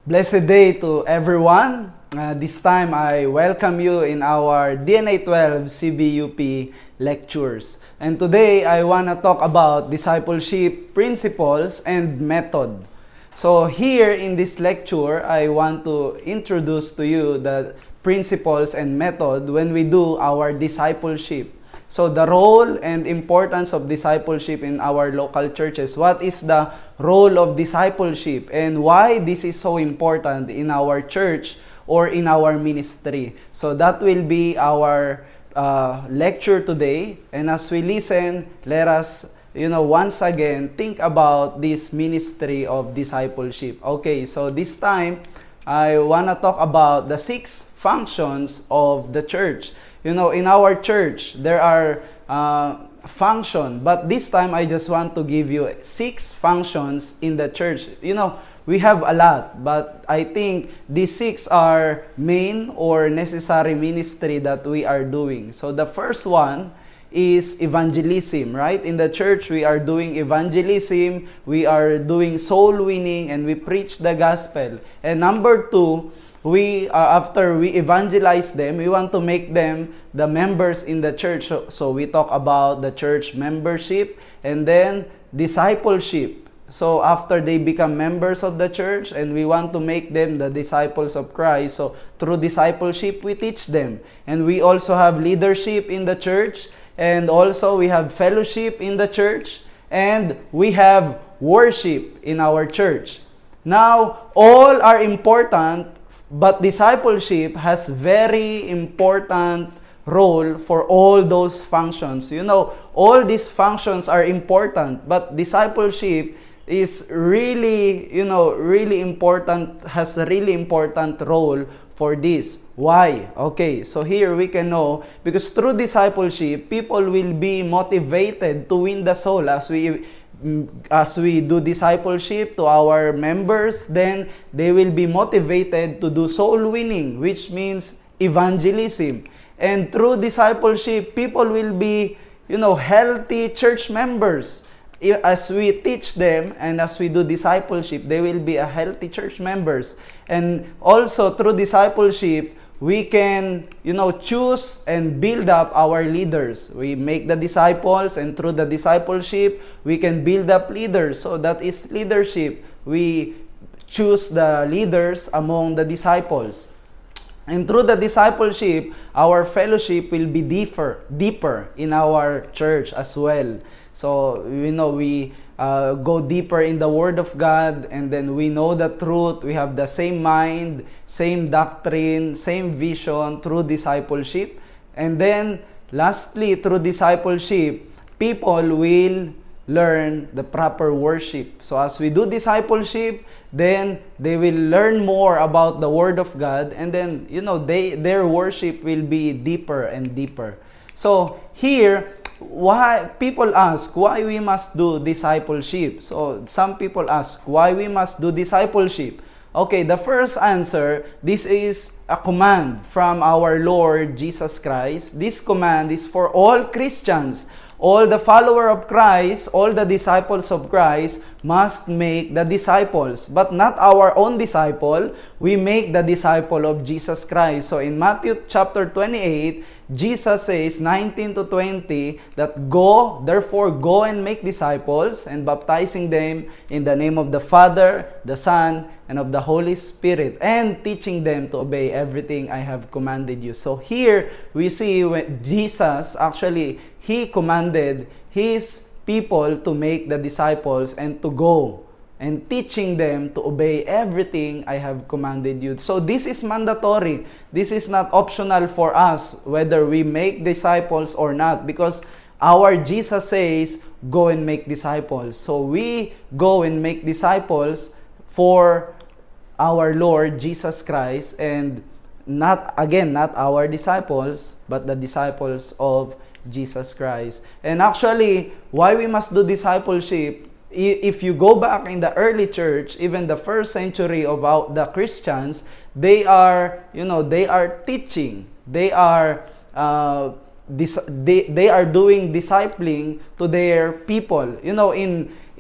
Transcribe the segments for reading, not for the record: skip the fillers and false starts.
Blessed day to everyone. This time I welcome you in our DNA 12 CBUP lectures. And today I want to talk about discipleship principles and method. So here in this lecture, I want to introduce to you the principles and method when we do our discipleship. So the role and importance of discipleship in our local churches. What is the role of discipleship and why this is so important in our church or in our ministry? So that will be our lecture today. And as we listen, let us once again think about this ministry of discipleship. Okay, so this time I want to talk about the 6 functions of the church. In our church, there are functions, but this time I just want to give you 6 functions in the church. We have a lot, but I think these 6 are main or necessary ministry that we are doing. So the first one is evangelism, right? In the church, we are doing evangelism, we are doing soul winning, and we preach the gospel. And number 2, after we evangelize them, we want to make them the members in the church. So we talk about the church membership and then discipleship. So after they become members of the church and we want to make them the disciples of Christ, so through discipleship, we teach them. And we also have leadership in the church, and also we have fellowship in the church, and we have worship in our church. Now, all are important, but discipleship has very important role for all those functions. All these functions are important, but discipleship is really important, has a really important role for this. Why? Okay, so here we can know, because through discipleship, people will be motivated to win the soul. As we do discipleship to our members, then they will be motivated to do soul winning, which means evangelism. And through discipleship, people will be, healthy church members. As we teach them and as we do discipleship, they will be a healthy church members. And also through discipleship, we can, choose and build up our leaders. We make the disciples, and through the discipleship, we can build up leaders. So that is leadership. We choose the leaders among the disciples. And through the discipleship, our fellowship will be deeper in our church as well. So, we go deeper in the Word of God, and then we know the truth. We have the same mind, same doctrine, same vision through discipleship. And then, lastly, through discipleship, people will learn the proper worship. So, as we do discipleship, then they will learn more about the Word of God, and then, their worship will be deeper and deeper. So, here, why people ask why we must do discipleship. So some people ask why we must do discipleship. Okay, the first answer, this is a command from our Lord Jesus Christ. This command is for all Christians. All the follower of Christ, all the disciples of Christ must make the disciples, but not our own disciple. We make the disciple of Jesus Christ. So in Matthew chapter 28, Jesus says 19 to 20 that therefore go and make disciples and baptizing them in the name of the Father, the Son, and of the Holy Spirit, and teaching them to obey everything I have commanded you. So here we see when Jesus actually, He commanded His people to make the disciples and to go and teaching them to obey everything I have commanded you. So this is mandatory. This is not optional for us whether we make disciples or not, because our Jesus says, go and make disciples. So we go and make disciples for our Lord Jesus Christ, and not our disciples, but the disciples of Jesus Christ. And actually, why we must do discipleship, if you go back in the early church, even the first century of the Christians, they are teaching, they are doing discipling to their people.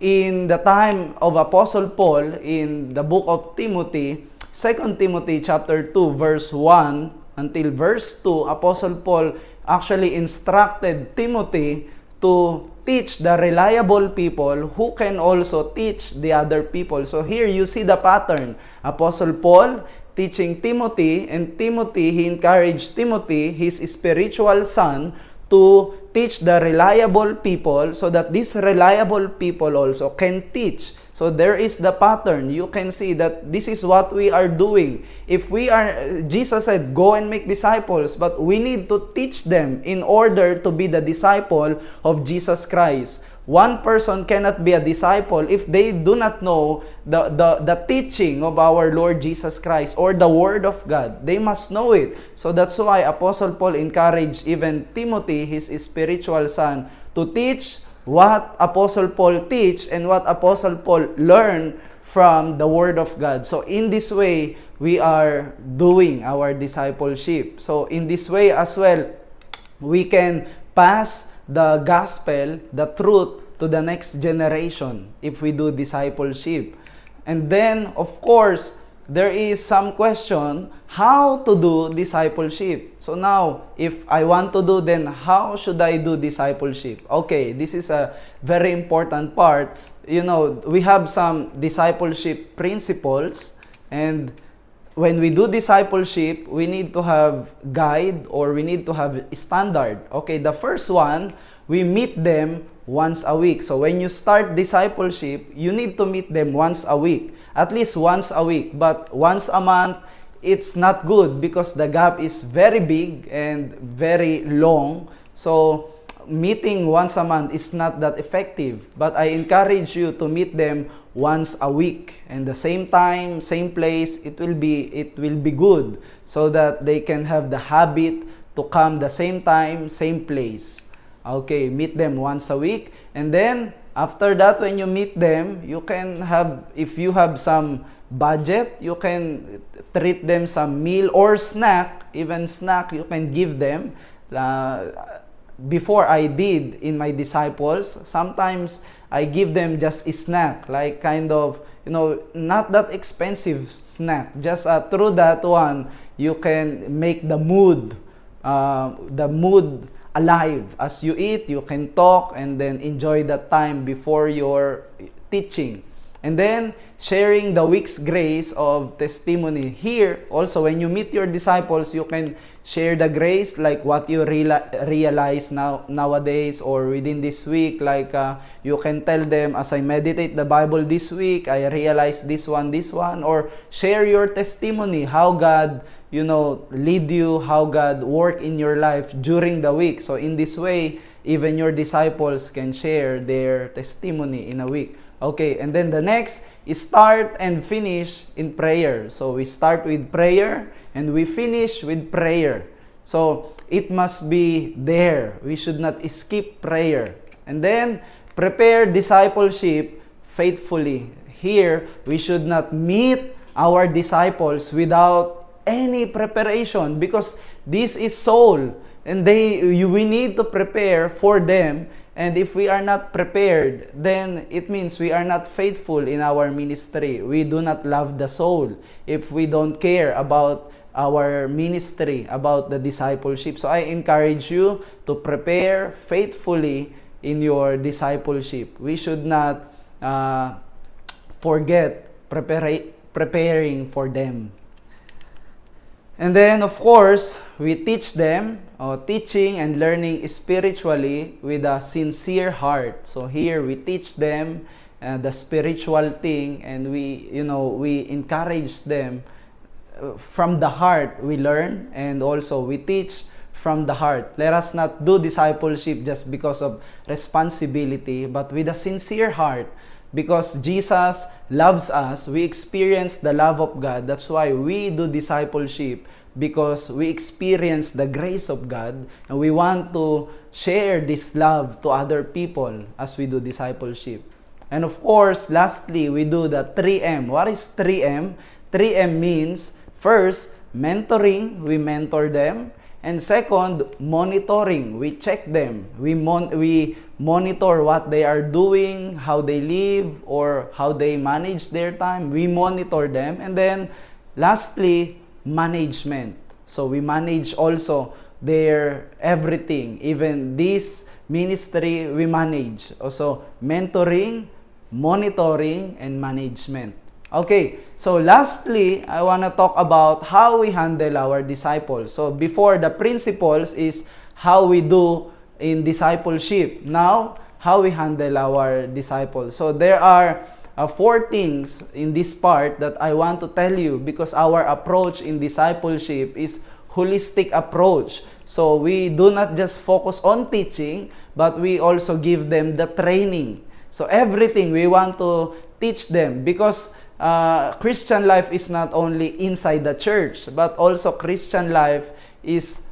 In the time of Apostle Paul, in the book of Timothy, 2 Timothy chapter 2 verse 1 until verse 2, Apostle Paul actually instructed Timothy to teach the reliable people who can also teach the other people. So here you see the pattern. Apostle Paul teaching Timothy, and Timothy, he encouraged Timothy, his spiritual son, to teach the reliable people so that these reliable people also can teach. So there is the pattern. You can see that this is what we are doing. If we are, Jesus said, go and make disciples, but we need to teach them in order to be the disciple of Jesus Christ. One person cannot be a disciple if they do not know the teaching of our Lord Jesus Christ or the Word of God. They must know it. So that's why Apostle Paul encouraged even Timothy, his spiritual son, to teach what Apostle Paul teach and what Apostle Paul learned from the Word of God. So in this way, we are doing our discipleship. So in this way as well, we can pass the gospel, the truth, to the next generation if we do discipleship. And then, of course, there is some question how to do discipleship. So now, if I want to do, then how should I do discipleship? Okay, this is a very important part. You know, we have some discipleship principles, and when we do discipleship, we need to have guide or we need to have standard. Okay, the first one, we meet them once a week. So when you start discipleship, you need to meet them once a week. At least once a week. But once a month, it's not good because the gap is very big and very long. So meeting once a month is not that effective. But I encourage you to meet them once a week, and the same time, same place, it will be good, so that they can have the habit to come the same time, same place. Okay, meet them once a week, and then after that, when you meet them, you can have, if you have some budget, you can treat them some meal or snack, even snack you can give them. Before I did in my disciples, sometimes I give them just a snack, like kind of, not that expensive snack. Just through that one, you can make the mood alive. As you eat, you can talk and then enjoy that time before your teaching. And then, sharing the week's grace of testimony. Here, also, when you meet your disciples, you can share the grace, like what you realize nowadays or within this week. Like, you can tell them, as I meditate the Bible this week, I realized this one. Or share your testimony, how God, lead you, how God work in your life during the week. So, in this way, even your disciples can share their testimony in a week. Okay, and then the next is start and finish in prayer. So we start with prayer and we finish with prayer. So it must be there. We should not skip prayer. And then prepare discipleship faithfully. Here, we should not meet our disciples without any preparation, because this is soul and we need to prepare for them. And if we are not prepared, then it means we are not faithful in our ministry. We do not love the soul if we don't care about our ministry, about the discipleship. So I encourage you to prepare faithfully in your discipleship. We should not forget preparing for them. And then, of course, we teach them, teaching and learning spiritually with a sincere heart. So here, we teach them the spiritual thing, and we encourage them from the heart. We learn, and also we teach from the heart. Let us not do discipleship just because of responsibility, but with a sincere heart. Because Jesus loves us, we experience the love of God. That's why we do discipleship, because we experience the grace of God, and we want to share this love to other people as we do discipleship. And of course, lastly, we do the 3M. What is 3M? 3M means, first, mentoring. We mentor them. And second, monitoring. We check them. We monitor what they are doing, how they live, or how they manage their time. We monitor them. And then, lastly, management. So we manage also their everything. Even this ministry, we manage. Also, mentoring, monitoring, and management. Okay, so lastly, I want to talk about how we handle our disciples. So before, the principles is how we do in discipleship. Now, how we handle our disciples. So there are four things in this part that I want to tell you, because our approach in discipleship is holistic approach. So we do not just focus on teaching, but we also give them the training. So everything we want to teach them, because Christian life is not only inside the church, but also Christian life is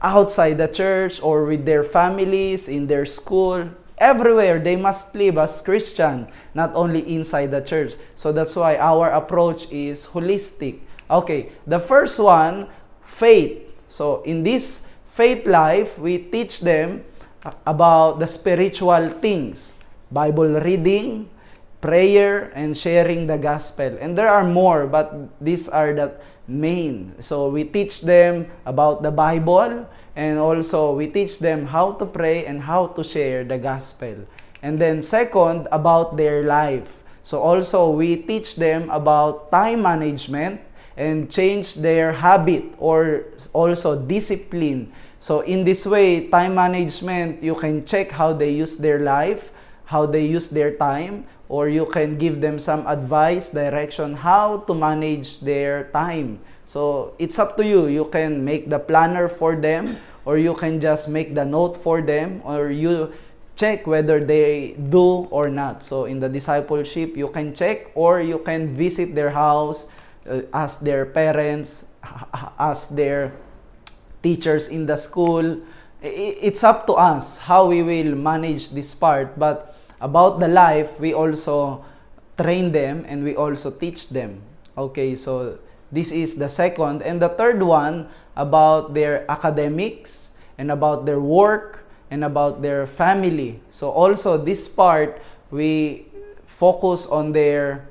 outside the church or with their families, in their school. Everywhere they must live as Christian, not only inside the church. So that's why our approach is holistic. Okay, the first one, faith. So in this faith life, we teach them about the spiritual things, Bible reading, prayer, and sharing the gospel. And there are more, but these are the main. So we teach them about the Bible, and also we teach them how to pray and how to share the gospel. And then second, about their life. So also we teach them about time management and change their habit, or also discipline. So in this way, time management, you can check how they use their life, how they use their time, or you can give them some advice, direction, how to manage their time. So it's up to you. You can make the planner for them, or you can just make the note for them, or you check whether they do or not. So in the discipleship, you can check, or you can visit their house, ask their parents, ask their teachers in the school. It's up to us how we will manage this part. But about the life, we also train them and we also teach them. Okay, so this is the second. And the third one, about their academics and about their work and about their family. So also this part, we focus on their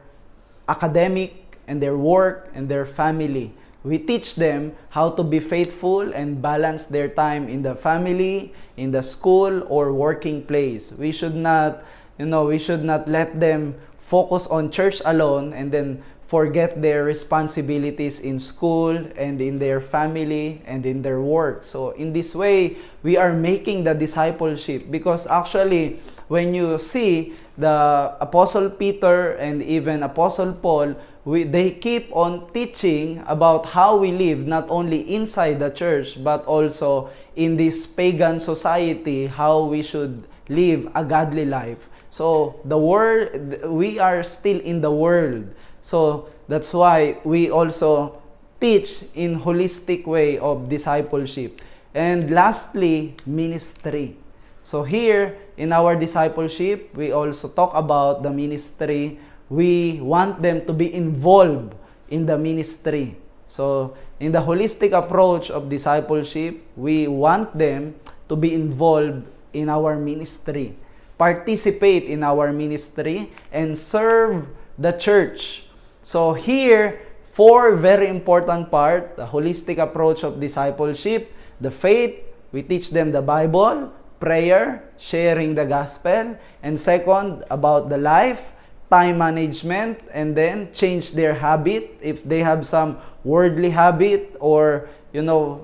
academic and their work and their family. We teach them how to be faithful and balance their time in the family, in the school, or working place. We should not, we should not let them focus on church alone and then forget their responsibilities in school and in their family and in their work. So in this way, we are making the discipleship, because actually, when you see the Apostle Peter and even Apostle Paul, they keep on teaching about how we live, not only inside the church, but also in this pagan society, how we should live a godly life. So the world, we are still in the world. So that's why we also teach in holistic way of discipleship. And lastly, ministry. So here in our discipleship, we also talk about the ministry. We want them to be involved in the ministry. So in the holistic approach of discipleship, we want them to be involved in our ministry, participate in our ministry, and serve the church. So here, four very important parts: the holistic approach of discipleship, the faith, we teach them the Bible, prayer, sharing the gospel, and second, about the life, time management, and then change their habit. If they have some worldly habit or,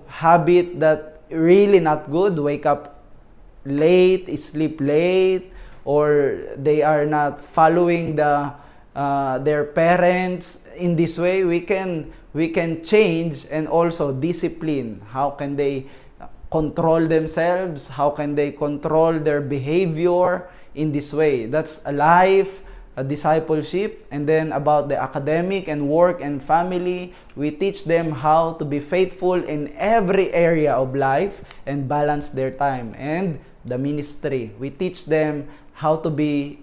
habit that really not good, wake up late, sleep late, or they are not following their parents. In this way, we can change and also discipline. How can they control themselves? How can they control their behavior in this way? That's a life, a discipleship. And then about the academic and work and family, we teach them how to be faithful in every area of life and balance their time. And the ministry, we teach them how to be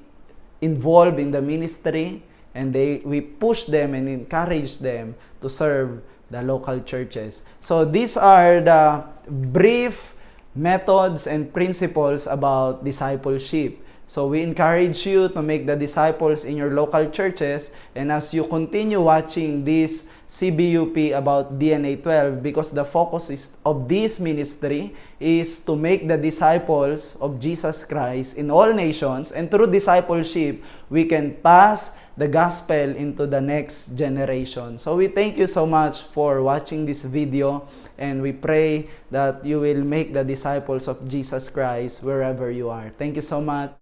involved in the ministry, and we push them and encourage them to serve the local churches. So these are the brief methods and principles about discipleship. So we encourage you to make the disciples in your local churches, and as you continue watching this CBUP about DNA 12, because the focus of this ministry is to make the disciples of Jesus Christ in all nations, and through discipleship, we can pass the gospel into the next generation. So we thank you so much for watching this video, and we pray that you will make the disciples of Jesus Christ wherever you are. Thank you so much.